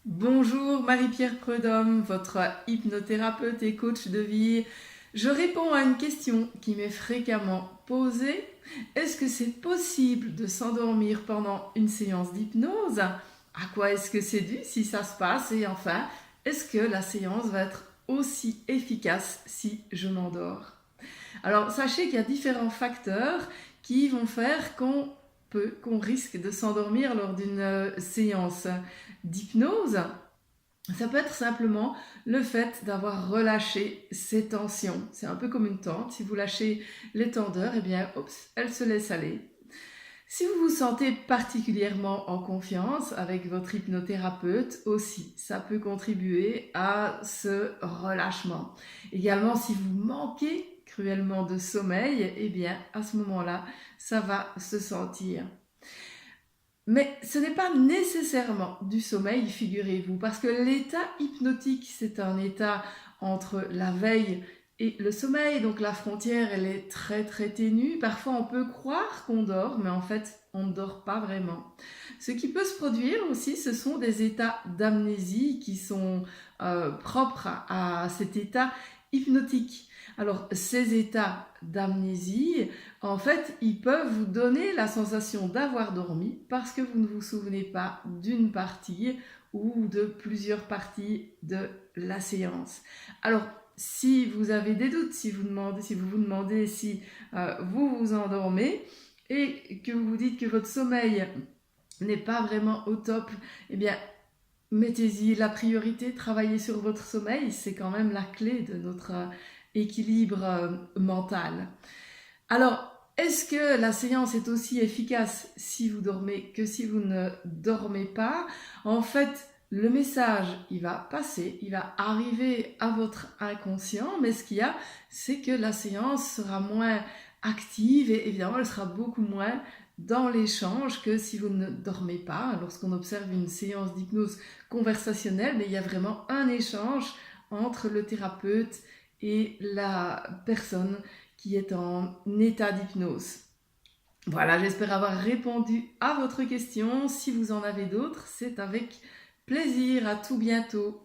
Bonjour Marie-Pierre Prudhomme, votre hypnothérapeute et coach de vie. Je réponds à une question qui m'est fréquemment posée. Est-ce que c'est possible de s'endormir pendant une séance d'hypnose? À quoi est-ce que c'est dû si ça se passe? Et enfin, est-ce que la séance va être aussi efficace si je m'endors? Alors sachez qu'il y a différents facteurs qui vont faire qu'on risque de s'endormir lors d'une séance d'hypnose. Ça peut être simplement le fait d'avoir relâché ses tensions. C'est un peu comme une tente. Si vous lâchez les tendeurs, eh bien, elle se laisse aller. Si vous vous sentez particulièrement en confiance avec votre hypnothérapeute aussi, ça peut contribuer à ce relâchement. Également, si vous manquez cruellement de sommeil, eh bien, à ce moment-là, ça va se sentir. Mais ce n'est pas nécessairement du sommeil, figurez-vous, parce que l'état hypnotique, c'est un état entre la veille et le sommeil, donc la frontière, elle est très très ténue. Parfois, on peut croire qu'on dort, mais en fait, on ne dort pas vraiment. Ce qui peut se produire aussi, ce sont des états d'amnésie qui sont propres à cet état hypnotique. Alors, ces états d'amnésie, en fait, ils peuvent vous donner la sensation d'avoir dormi parce que vous ne vous souvenez pas d'une partie ou de plusieurs parties de la séance. Alors, si vous avez des doutes, si vous vous demandez si vous vous endormez et que vous vous dites que votre sommeil n'est pas vraiment au top, eh bien, mettez-y la priorité, travaillez sur votre sommeil, c'est quand même la clé de notre équilibre mental. Alors, est-ce que la séance est aussi efficace si vous dormez que si vous ne dormez pas? En fait, le message, il va passer, il va arriver à votre inconscient, mais ce qu'il y a, c'est que la séance sera moins active et évidemment, elle sera beaucoup moins dans l'échange que si vous ne dormez pas. Lorsqu'on observe une séance d'hypnose conversationnelle, mais il y a vraiment un échange entre le thérapeute et la personne qui est en état d'hypnose. Voilà, j'espère avoir répondu à votre question. Si vous en avez d'autres, c'est avec plaisir. À tout bientôt.